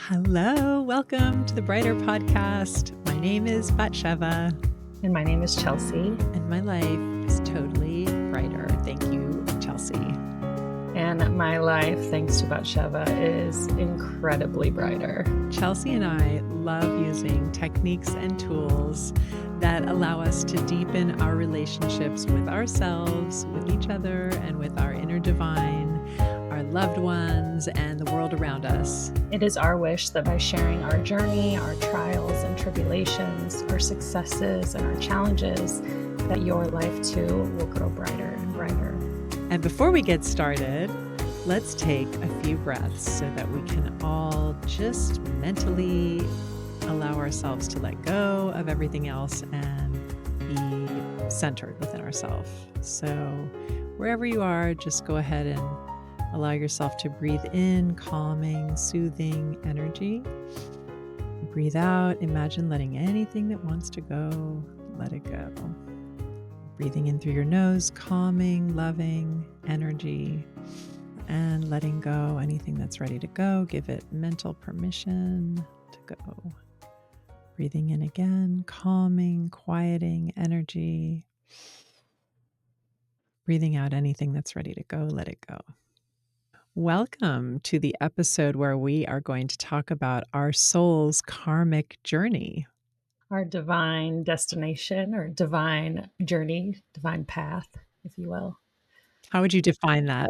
Hello, welcome to the Brighter Podcast. My name is Batsheva, And my name is Chelsea. and my life is totally brighter. Thank you, Chelsea. And my life, thanks to Batsheva, is incredibly brighter. Chelsea and I love using techniques and tools that allow us to deepen our relationships with ourselves, with each other, and with our inner divine, our loved ones, and the world around us. It is our wish that by sharing our journey, our trials and tribulations, our successes and our challenges, that your life too will grow brighter and brighter. And before we get started, let's take a few breaths so that we can all just mentally allow ourselves to let go of everything else and be centered within ourselves. So wherever you are, just go ahead and allow yourself to breathe in calming, soothing energy. Breathe out. Imagine letting anything that wants to go, let it go. Breathing in through your nose, calming, loving energy, and letting go anything that's ready to go. Give it mental permission to go. Breathing in again, calming, quieting energy. Breathing out anything that's ready to go, let it go. Welcome to the episode where we are going to talk about our soul's karmic journey. Our divine destination or divine journey, divine path, if you will. How would you define that?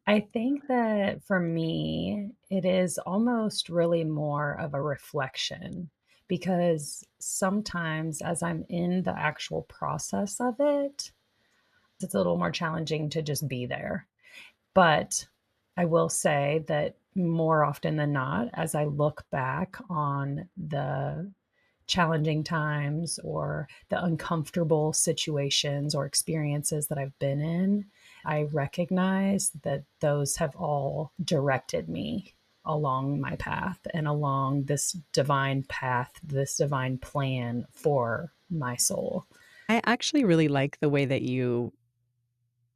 I think that for me, it is almost really more of a reflection because sometimes as I'm in the actual process of it, it's a little more challenging to just be there. But I will say that more often than not, as I look back on the challenging times or the uncomfortable situations or experiences that I've been in, I recognize that those have all directed me along my path and along this divine path, this divine plan for my soul. I actually really like the way that you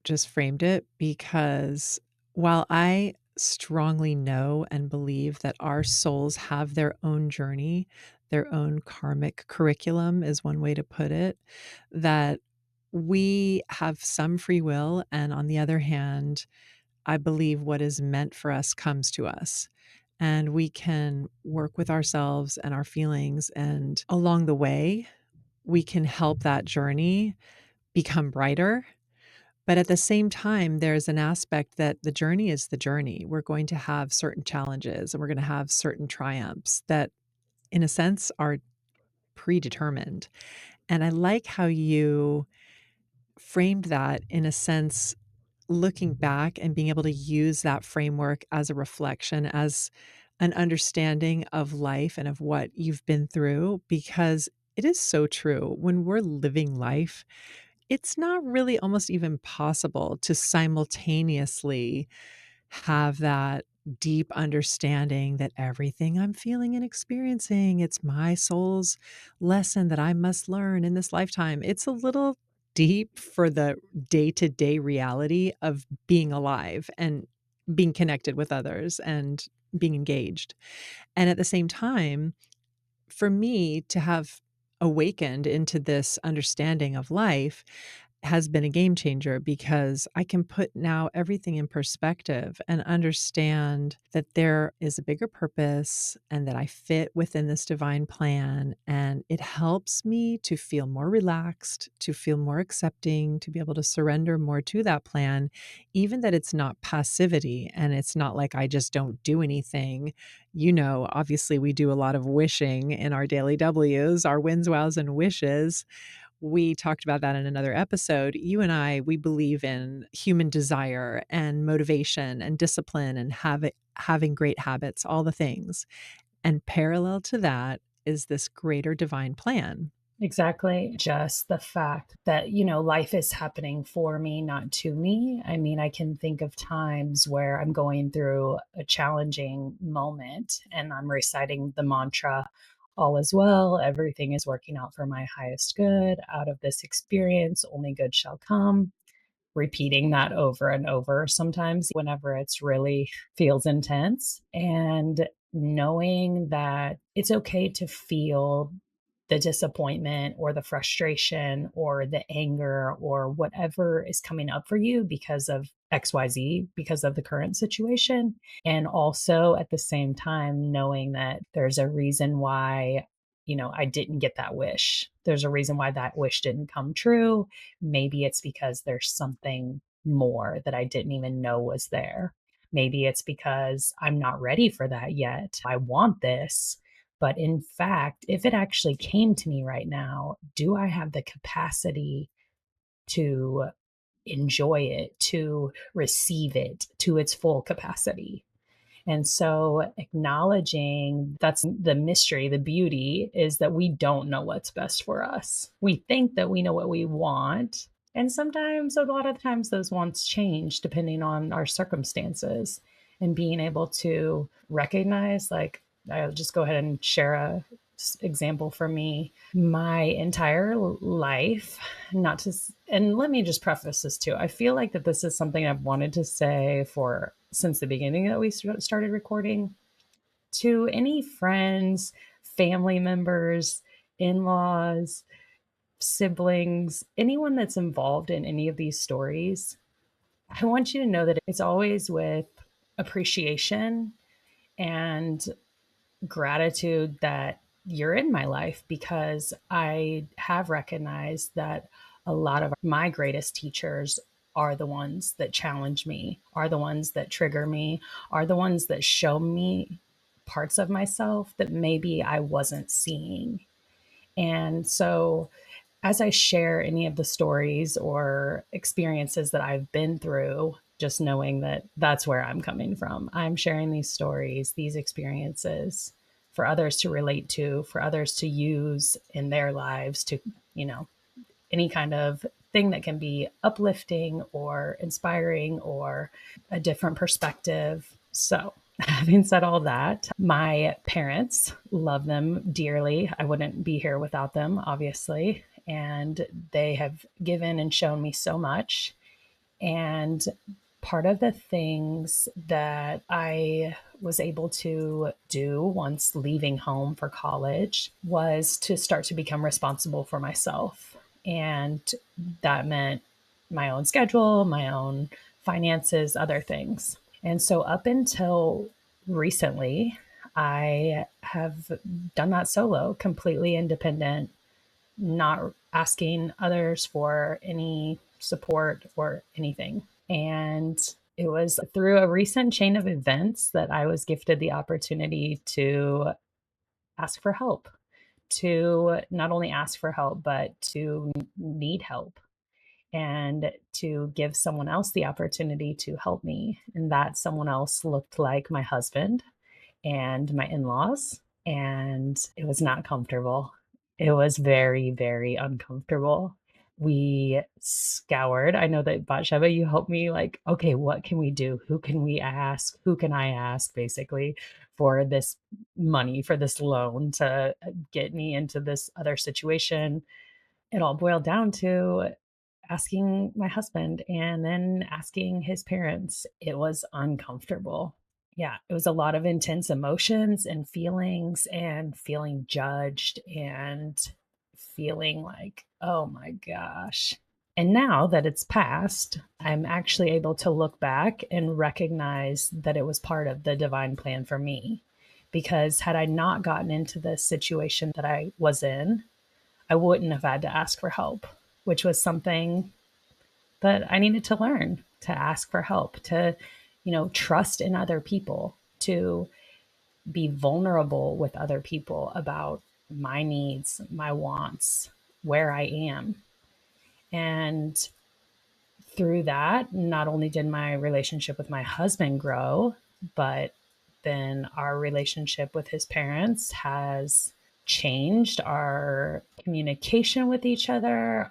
just framed it because while I strongly know and believe that our souls have their own journey, their own karmic curriculum is one way to put it, that we have some free will. And on the other hand, I believe what is meant for us comes to us. And we can work with ourselves and our feelings. And along the way, we can help that journey become brighter. But at the same time, there's an aspect that the journey is the journey. We're going to have certain challenges and we're going to have certain triumphs that, in a sense, are predetermined. And I like how you framed that in a sense, looking back and being able to use that framework as a reflection, as an understanding of life and of what you've been through, because it is so true. When we're living life, it's not really almost even possible to simultaneously have that deep understanding that everything I'm feeling and experiencing, it's my soul's lesson that I must learn in this lifetime. It's a little deep for the day-to-day reality of being alive and being connected with others and being engaged. And at the same time, for me to have awakened into this understanding of life has been a game changer because I can put now everything in perspective and understand that there is a bigger purpose and that I fit within this divine plan. And it helps me to feel more relaxed, to feel more accepting, to be able to surrender more to that plan, even that it's not passivity and it's not like I just don't do anything. You know, obviously, we do a lot of wishing in our daily W's, our wins, wows, and wishes. We talked about that in another episode. You and I, we believe in human desire and motivation and discipline and having great habits, all the things. And parallel to that is this greater divine plan. Exactly. Just the fact that, life is happening for me, not to me. I mean, I can think of times where I'm going through a challenging moment and I'm reciting the mantra, all is well, everything is working out for my highest good. Out of this experience, only good shall come. Repeating that over and over sometimes whenever it's really feels intense. And knowing that it's okay to feel the disappointment or the frustration or the anger or whatever is coming up for you because of XYZ, because of the current situation. And also at the same time, knowing that there's a reason why, I didn't get that wish. There's a reason why that wish didn't come true. Maybe it's because there's something more that I didn't even know was there. Maybe it's because I'm not ready for that yet. I want this, but in fact, if it actually came to me right now, do I have the capacity to enjoy it, to receive it to its full capacity? And so acknowledging that's the mystery, the beauty is that we don't know what's best for us. We think that we know what we want. And sometimes, a lot of times, those wants change depending on our circumstances. And being able to recognize, like, I'll just go ahead and share a example for me. My entire life, not to, and let me just preface this too. I feel like that this is something I've wanted to say for since the beginning that we started recording, to any friends, family members, in-laws, siblings, anyone that's involved in any of these stories. I want you to know that it's always with appreciation and gratitude that you're in my life, because I have recognized that a lot of my greatest teachers are the ones that challenge me, are the ones that trigger me, are the ones that show me parts of myself that maybe I wasn't seeing. And so, as I share any of the stories or experiences that I've been through, just knowing that that's where I'm coming from. I'm sharing these stories, these experiences for others to relate to, for others to use in their lives to, you know, any kind of thing that can be uplifting or inspiring or a different perspective. So, having said all that, my parents, love them dearly. I wouldn't be here without them, obviously. And they have given and shown me so much. And part of the things that I was able to do once leaving home for college was to start to become responsible for myself. And that meant my own schedule, my own finances, other things. And so, up until recently, I have done that solo, completely independent, not asking others for any support or anything. And it was through a recent chain of events that I was gifted the opportunity to ask for help, to not only ask for help, but to need help and to give someone else the opportunity to help me. And that someone else looked like my husband and my in laws, and it was not comfortable. It was very, very uncomfortable. We scoured. I know that Batsheva, you helped me, like, okay, what can we do? Who can we ask? Who can I ask, basically, for this money, for this loan to get me into this other situation? It all boiled down to asking my husband and then asking his parents. It was uncomfortable. Yeah, it was a lot of intense emotions and feeling judged and feeling like, oh my gosh. And now that it's passed, I'm actually able to look back and recognize that it was part of the divine plan for me. Because had I not gotten into the situation that I was in, I wouldn't have had to ask for help, which was something that I needed to learn, to ask for help, to, trust in other people, to be vulnerable with other people about my needs, my wants, where I am. And through that, not only did my relationship with my husband grow, but then our relationship with his parents has changed, our communication with each other,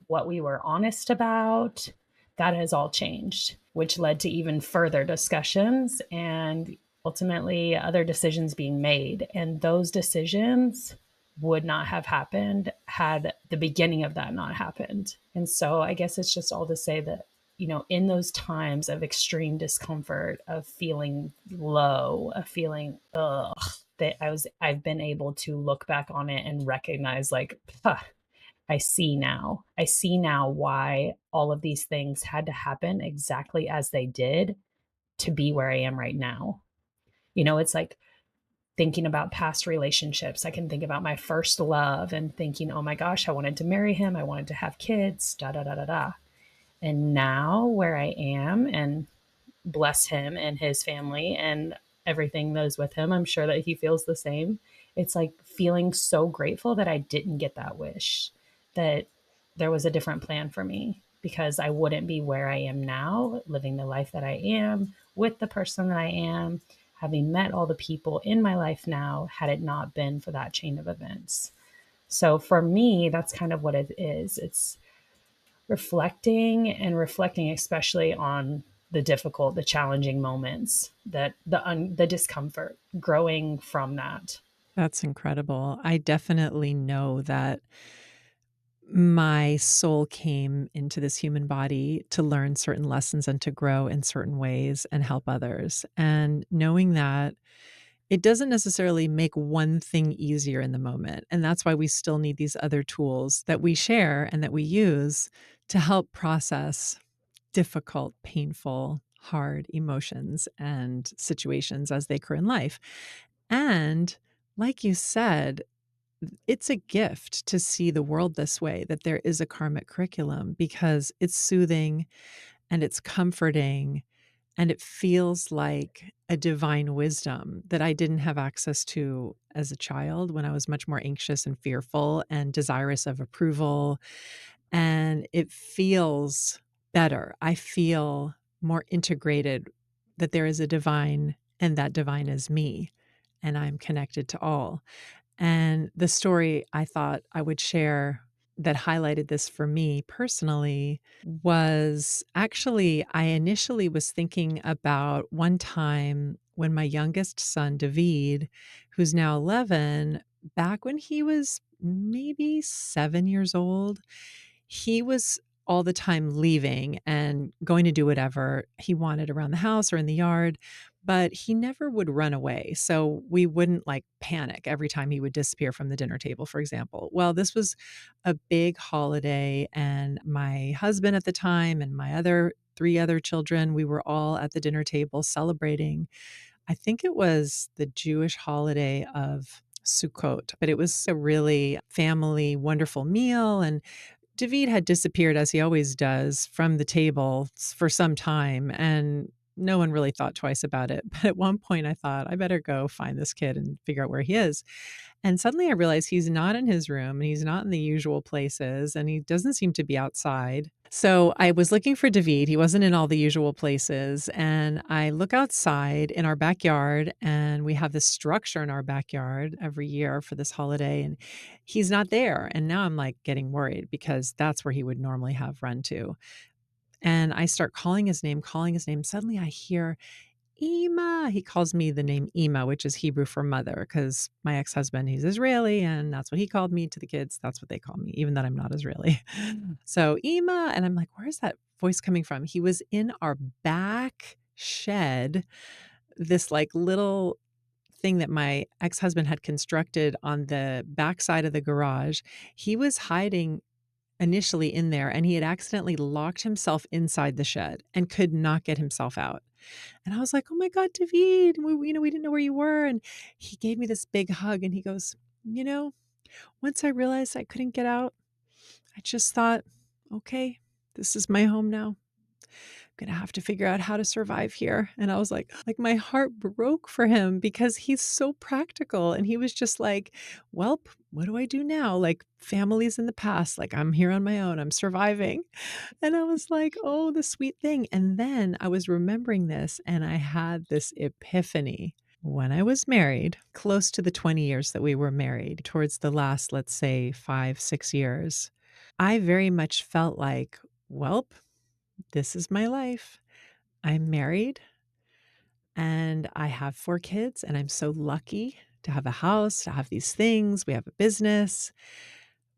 what we were honest about, that has all changed, which led to even further discussions and ultimately other decisions being made. And those decisions would not have happened had the beginning of that not happened. And so I guess it's just all to say that in those times of extreme discomfort, of feeling low, of feeling ugh, that I've been able to look back on it and recognize like, huh, I see now. I see now why all of these things had to happen exactly as they did to be where I am right now. It's like thinking about past relationships. I can think about my first love and thinking, oh my gosh, I wanted to marry him. I wanted to have kids, da da da da da. And now where I am, and bless him and his family and everything that is with him. I'm sure that he feels the same. It's like feeling so grateful that I didn't get that wish, that there was a different plan for me, because I wouldn't be where I am now, living the life that I am with the person that I am, having met all the people in my life now, had it not been for that chain of events. So for me, that's kind of what it is. It's reflecting, and reflecting especially on the difficult, the challenging moments, that the discomfort, growing from that. That's incredible. I definitely know that my soul came into this human body to learn certain lessons and to grow in certain ways and help others. And knowing that it doesn't necessarily make one thing easier in the moment. And that's why we still need these other tools that we share and that we use to help process difficult, painful, hard emotions and situations as they occur in life. And like you said, it's a gift to see the world this way, that there is a karmic curriculum, because it's soothing and it's comforting and it feels like a divine wisdom that I didn't have access to as a child, when I was much more anxious and fearful and desirous of approval. And it feels better. I feel more integrated, that there is a divine, and that divine is me, and I'm connected to all. And the story I thought I would share that highlighted this for me personally was actually, I initially was thinking about one time when my youngest son, David, who's now 11, back when he was maybe 7 years old, he was all the time leaving and going to do whatever he wanted around the house or in the yard, but he never would run away. So we wouldn't like panic every time he would disappear from the dinner table, for example. Well, this was a big holiday, and my husband at the time and my other three other children, we were all at the dinner table celebrating. I think it was the Jewish holiday of Sukkot, but it was a really family, wonderful meal. And David had disappeared, as he always does, from the table for some time, and no one really thought twice about it. But at one point, I thought, I better go find this kid and figure out where he is. And suddenly I realized he's not in his room and he's not in the usual places and he doesn't seem to be outside. So I was looking for David. He wasn't in all the usual places. And I look outside in our backyard, and we have this structure in our backyard every year for this holiday, and he's not there. And now I'm like getting worried, because that's where he would normally have run to. And I start calling his name, calling his name. Suddenly I hear Ima. He calls me the name Ima, which is Hebrew for mother, because my ex-husband, he's Israeli, and that's what he called me to the kids. That's what they call me, even though I'm not Israeli. So Ima, and I'm like, where's that voice coming from? He was in our back shed, this like little thing that my ex-husband had constructed on the backside of the garage. He was hiding initially in there, and he had accidentally locked himself inside the shed and could not get himself out. And I was like, "Oh my god, David, we didn't know where you were." And he gave me this big hug and he goes, "You know, once I realized I couldn't get out, I just thought, okay, this is my home now. I'm gonna have to figure out how to survive here." And I was like my heart broke for him, because he's so practical. And he was just like, "Well, what do I do now? Like, family's in the past. Like, I'm here on my own. I'm surviving." And I was like, "Oh, the sweet thing." And then I was remembering this, and I had this epiphany. When I was married, close to the 20 years that we were married, towards the last, let's say, 5, 6 years, I very much felt like, "Welp, this is my life. I'm married and I have 4 kids, and I'm so lucky to have a house, to have these things. We have a business."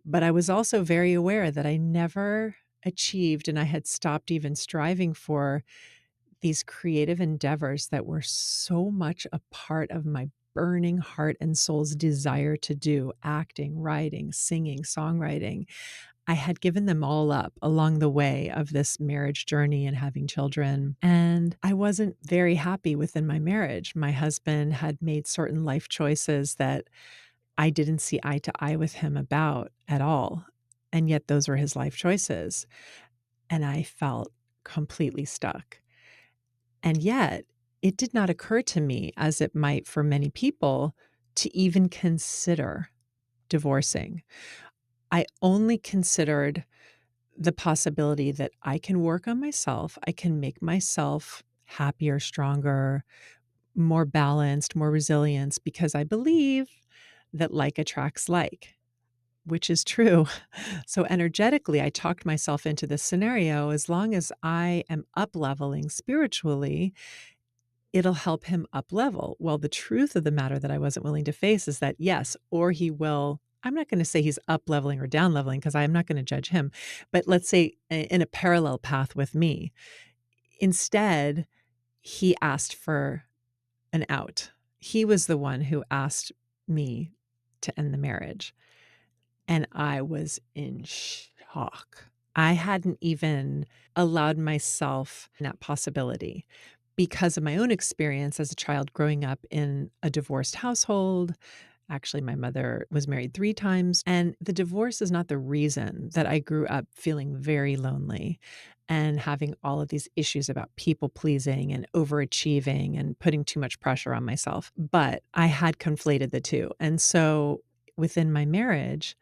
But I was also very aware that I never achieved and I had stopped even striving for these creative endeavors that were so much a part of my burning heart and soul's desire to do acting, writing, singing, songwriting. I had given them all up along the way of this marriage journey and having children. And I wasn't very happy within my marriage. My husband had made certain life choices that I didn't see eye to eye with him about at all. And yet, those were his life choices. And I felt completely stuck. And yet, it did not occur to me, as it might for many people, to even consider divorcing. I only considered the possibility that I can work on myself, I can make myself happier, stronger, more balanced, more resilient, because I believe that like attracts like, which is true. So energetically, I talked myself into this scenario. As long as I am up leveling spiritually, it'll help him up level. Well, the truth of the matter that I wasn't willing to face is that yes, or he will. I'm not going to say he's up leveling or down leveling because I'm not going to judge him. But let's say in a parallel path with me, instead, he asked for an out. He was the one who asked me to end the marriage. And I was in shock. I hadn't even allowed myself that possibility because of my own experience as a child growing up in a divorced household. Actually, my mother was married 3 times, and the divorce is not the reason that I grew up feeling very lonely and having all of these issues about people pleasing and overachieving and putting too much pressure on myself. But I had conflated the 2. And so within my marriage,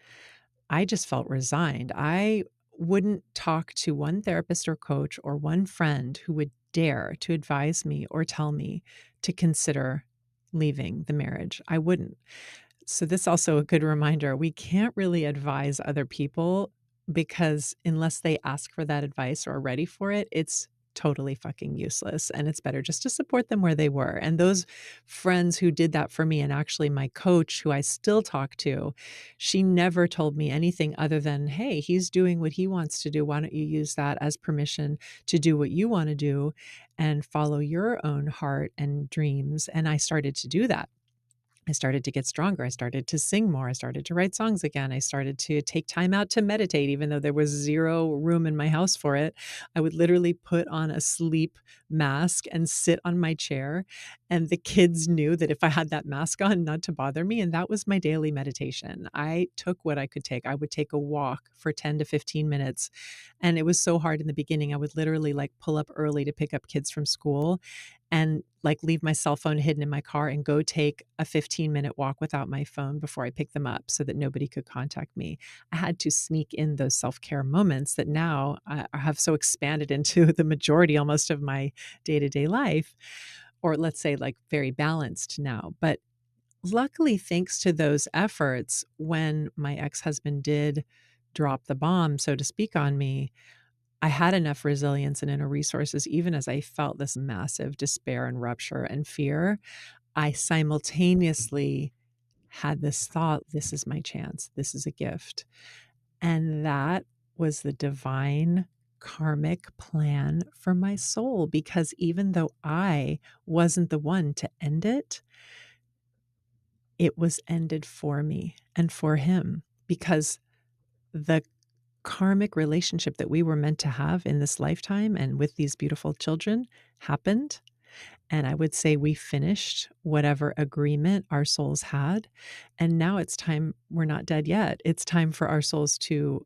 I just felt resigned. I wouldn't talk to one therapist or coach or one friend who would dare to advise me or tell me to consider leaving the marriage. I wouldn't. So this also a good reminder, we can't really advise other people because unless they ask for that advice or are ready for it, it's totally fucking useless, and it's better just to support them where they were. And those friends who did that for me, and actually my coach who I still talk to, she never told me anything other than, "Hey, he's doing what he wants to do. Why don't you use that as permission to do what you wanna do and follow your own heart and dreams?" And I started to do that. I started to get stronger. I started to sing more. I started to write songs again. I started to take time out to meditate, even though there was 0 room in my house for it. I would literally put on a sleep mask and sit on my chair. And the kids knew that if I had that mask on, not to bother me. And that was my daily meditation. I took what I could take. I would take a walk for 10 to 15 minutes. And it was so hard in the beginning. I would literally like pull up early to pick up kids from school and like leave my cell phone hidden in my car and go take a 15-minute walk without my phone before I pick them up so that nobody could contact me. I had to sneak in those self-care moments that now I have so expanded into the majority almost of my day-to-day life, or let's say like very balanced now. But luckily, thanks to those efforts, when my ex-husband did drop the bomb, so to speak, on me, I had enough resilience and inner resources, even as I felt this massive despair and rupture and fear. I simultaneously had this thought, this is my chance. This is a gift. And that was the divine karmic plan for my soul, because even though I wasn't the one to end it, it was ended for me and for him, because the karmic relationship that we were meant to have in this lifetime and with these beautiful children happened. And I would say we finished whatever agreement our souls had. And now it's time, we're not dead yet. It's time for our souls to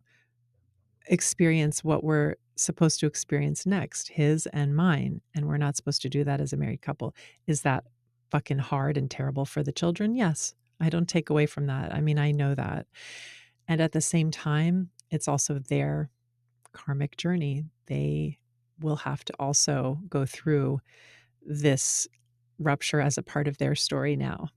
experience what we're supposed to experience next, his and mine. And we're not supposed to do that as a married couple. Is that fucking hard and terrible for the children? Yes. I don't take away from that. I mean, I know that. And at the same time, it's also their karmic journey. They will have to also go through this rupture as a part of their story now.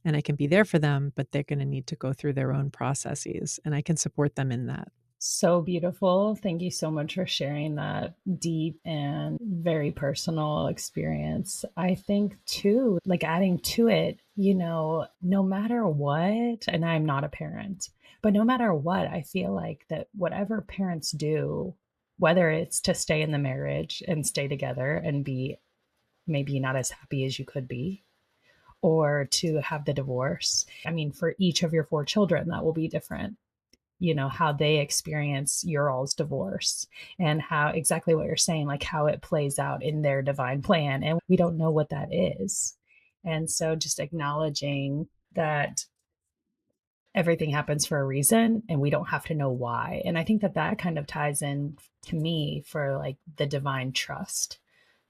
And I can be there for them, but they're going to need to go through their own processes, and I can support them in that. So beautiful. Thank you so much for sharing that deep and very personal experience. I think, too, like adding to it, no matter what, and I'm not a parent, but no matter what, I feel like that whatever parents do, whether it's to stay in the marriage and stay together and be maybe not as happy as you could be, or to have the divorce. I mean, for each of your 4 children, that will be different, how they experience your all's divorce and how exactly what you're saying, like how it plays out in their divine plan. And we don't know what that is. And so just acknowledging that everything happens for a reason and we don't have to know why. And I think that that kind of ties in to me for like the divine trust,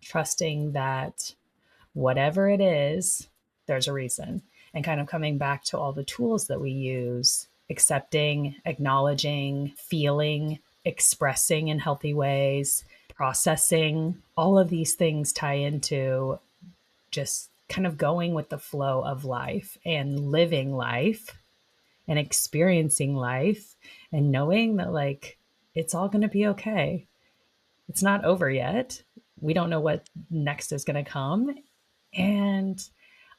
trusting that whatever it is, there's a reason. And kind of coming back to all the tools that we use, accepting, acknowledging, feeling, expressing in healthy ways, processing, all of these things tie into just kind of going with the flow of life and living life and experiencing life and knowing that, like, it's all going to be okay. It's not over yet. We don't know what next is going to come. And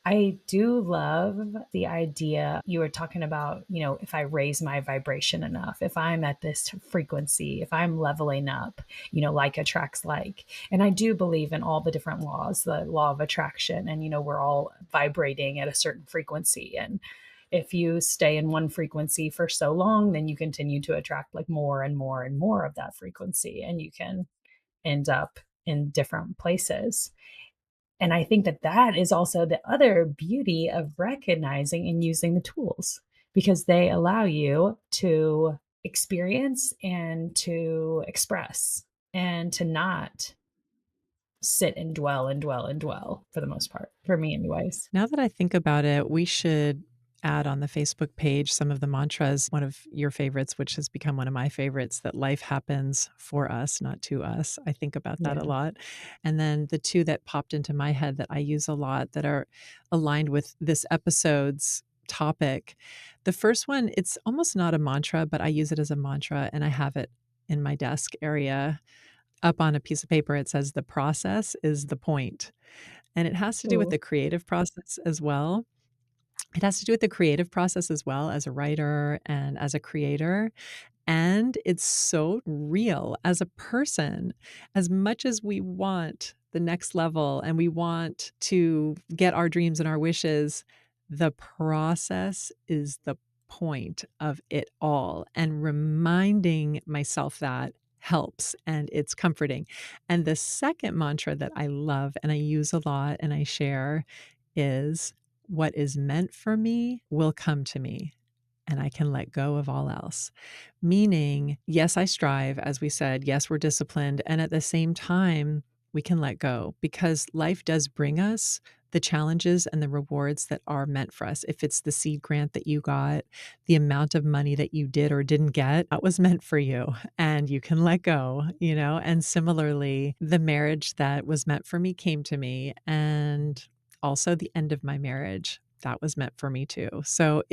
I do love the idea you were talking about, if I raise my vibration enough, if I'm at this frequency, if I'm leveling up, like attracts like. And I do believe in all the different laws, the law of attraction, and, we're all vibrating at a certain frequency. And if you stay in one frequency for so long, then you continue to attract like more and more and more of that frequency, and you can end up in different places. And I think that that is also the other beauty of recognizing and using the tools, because they allow you to experience and to express and to not sit and dwell and dwell and dwell for the most part, for me, anyways. Now that I think about it, we should add on the Facebook page some of the mantras, one of your favorites, which has become one of my favorites, that life happens for us, not to us. I think about that a Yeah. lot. And then the two that popped into my head that I use a lot that are aligned with this episode's topic. The first one, it's almost not a mantra, but I use it as a mantra and I have it in my desk area up on a piece of paper. It says, "The process is the point." And it has to do with Ooh. the creative process as well. It has to do with the creative process as well as a writer and as a creator. And it's so real as a person. As much as we want the next level and we want to get our dreams and our wishes, the process is the point of it all. And reminding myself that helps and it's comforting. And the second mantra that I love and I use a lot and I share is, what is meant for me will come to me and I can let go of all else. Meaning, yes, I strive, as we said, yes, we're disciplined. And at the same time, we can let go because life does bring us the challenges and the rewards that are meant for us. If it's the seed grant that you got, the amount of money that you did or didn't get, that was meant for you and you can let go, And similarly, the marriage that was meant for me came to me. And also the end of my marriage, that was meant for me too. So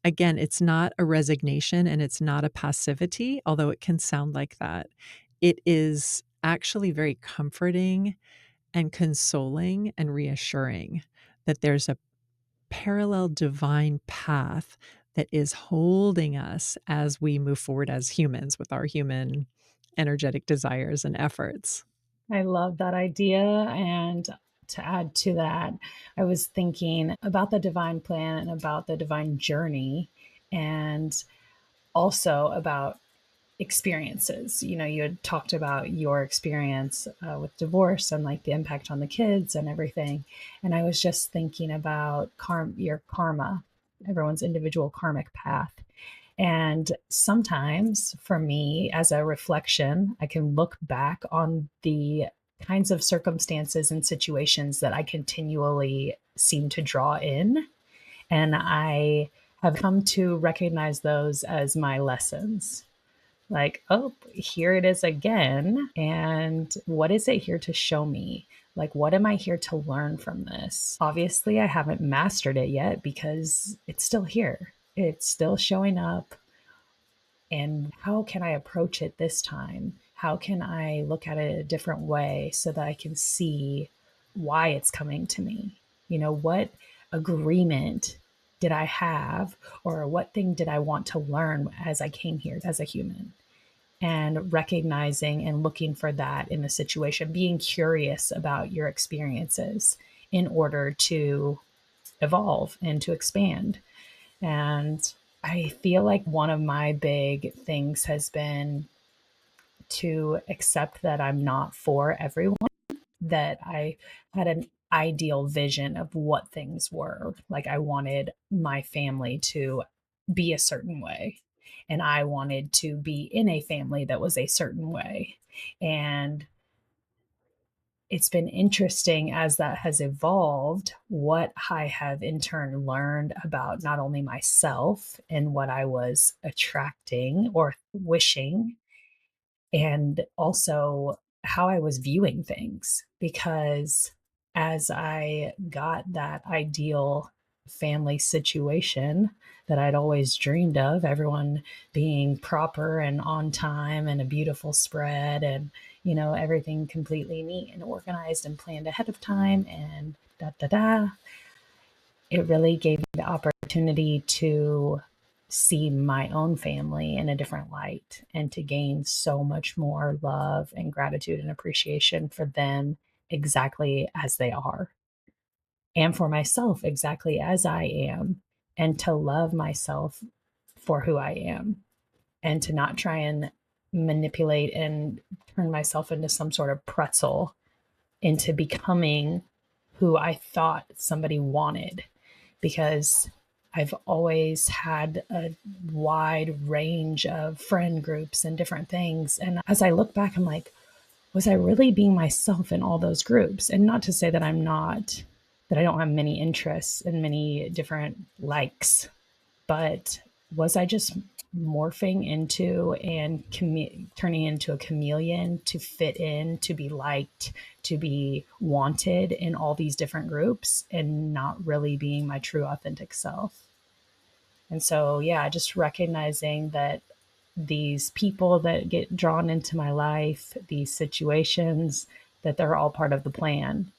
again, it's not a resignation and it's not a passivity, although it can sound like that. It is actually very comforting and consoling and reassuring that there's a parallel divine path that is holding us as we move forward as humans with our human energetic desires and efforts. I love that idea. And to add to that, I was thinking about the divine plan and about the divine journey, and also about experiences. You had talked about your experience with divorce and like the impact on the kids and everything. And I was just thinking about your karma, everyone's individual karmic path. And sometimes for me, as a reflection, I can look back on the kinds of circumstances and situations that I continually seem to draw in. And I have come to recognize those as my lessons. Like, oh, here it is again. And what is it here to show me? Like, what am I here to learn from this? Obviously, I haven't mastered it yet because it's still here, it's still showing up. And how can I approach it this time? How can I look at it a different way so that I can see why it's coming to me? What agreement did I have, or what thing did I want to learn as I came here as a human? and recognizing and looking for that in the situation, being curious about your experiences in order to evolve and to expand. And I feel like one of my big things has been to accept that I'm not for everyone, that I had an ideal vision of what things were. Like I wanted my family to be a certain way, and I wanted to be in a family that was a certain way. And it's been interesting as that has evolved, what I have in turn learned about not only myself and what I was attracting or wishing, and also how I was viewing things. Because as I got that ideal family situation that I'd always dreamed of, everyone being proper and on time and a beautiful spread and, everything completely neat and organized and planned ahead of time and da da da, it really gave me the opportunity to see my own family in a different light and to gain so much more love and gratitude and appreciation for them exactly as they are, and for myself exactly as I am, and to love myself for who I am, and to not try and manipulate and turn myself into some sort of pretzel into becoming who I thought somebody wanted, because I've always had a wide range of friend groups and different things. And as I look back, I'm like, was I really being myself in all those groups? And not to say that I'm not, that I don't have many interests and many different likes, but was I just morphing into and turning into a chameleon to fit in, to be liked, to be wanted in all these different groups, and not really being my true authentic self? And so, yeah, just recognizing that these people that get drawn into my life, these situations, that they're all part of the plan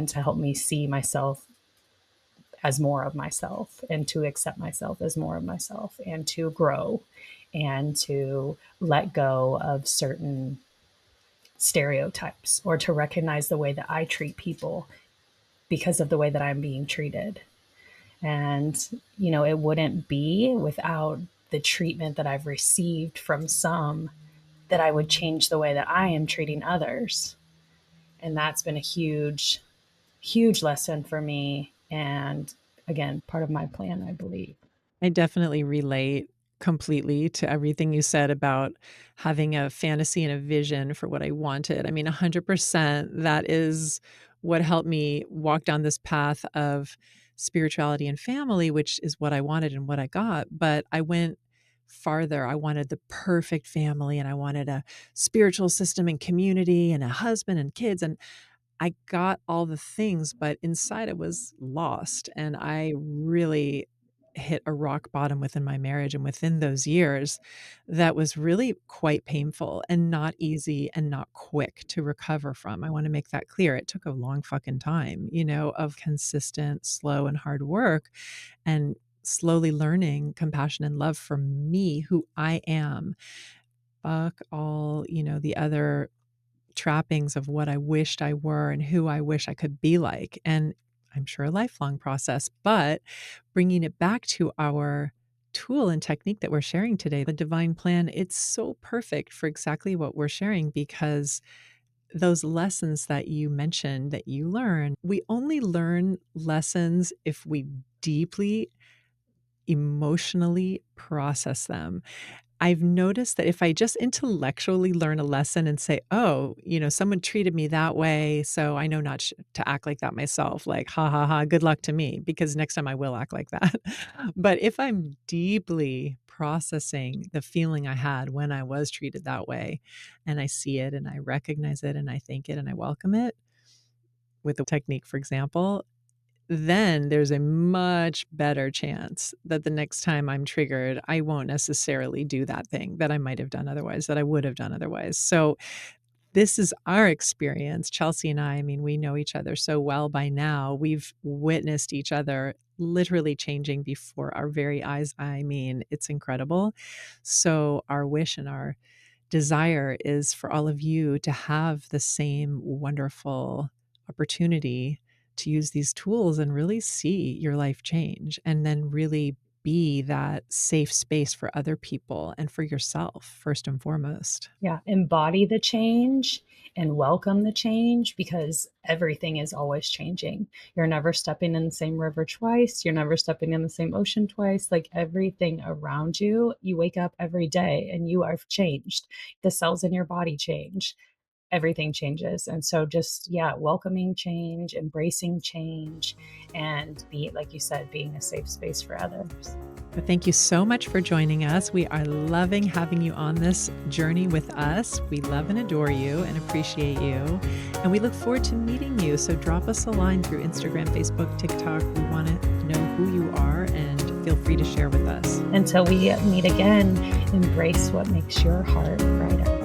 to help me see myself as more of myself, and to accept myself as more of myself, and to grow and to let go of certain stereotypes, or to recognize the way that I treat people because of the way that I'm being treated. And, it wouldn't be without the treatment that I've received from some that I would change the way that I am treating others. And that's been a huge, huge lesson for me. And again, part of my plan, I believe. I definitely relate completely to everything you said about having a fantasy and a vision for what I wanted. I mean, 100% that is what helped me walk down this path of spirituality and family, which is what I wanted and what I got. But I went farther. I wanted the perfect family and I wanted a spiritual system and community and a husband and kids. And I got all the things, but inside I was lost, and I really hit a rock bottom within my marriage, and within those years, that was really quite painful and not easy and not quick to recover from. I wanna make that clear. It took a long fucking time, of consistent, slow, and hard work, and slowly learning compassion and love for me, who I am. Fuck all, the other trappings of what I wished I were and who I wish I could be like. And I'm sure a lifelong process, but bringing it back to our tool and technique that we're sharing today, the divine plan, it's so perfect for exactly what we're sharing, because those lessons that you mentioned that you learn, we only learn lessons if we deeply emotionally process them. I've noticed that if I just intellectually learn a lesson and say, "Oh, someone treated me that way, so I know not to act like that myself," like, "Ha, ha, ha, good luck to me," because next time I will act like that. But if I'm deeply processing the feeling I had when I was treated that way, and I see it and I recognize it and I thank it and I welcome it with the technique, for example, then there's a much better chance that the next time I'm triggered, I won't necessarily do that thing that I might have done otherwise, that I would have done otherwise. So this is our experience, Chelsea and I mean, we know each other so well by now. We've witnessed each other literally changing before our very eyes. I mean, it's incredible. So, our wish and our desire is for all of you to have the same wonderful opportunity to use these tools and really see your life change, and then really be that safe space for other people and for yourself, first and foremost. Yeah, embody the change and welcome the change because everything is always changing. You're never stepping in the same river twice. You're never stepping in the same ocean twice. Like everything around you, you wake up every day and you are changed. The cells in your body change. Everything changes. And so just, yeah, welcoming change, embracing change, and be, like you said, being a safe space for others. But thank you so much for joining us. We are loving having you on this journey with us. We love and adore you and appreciate you. And we look forward to meeting you. So drop us a line through Instagram, Facebook, TikTok. We want to know who you are and feel free to share with us. Until we meet again, embrace what makes your heart brighter.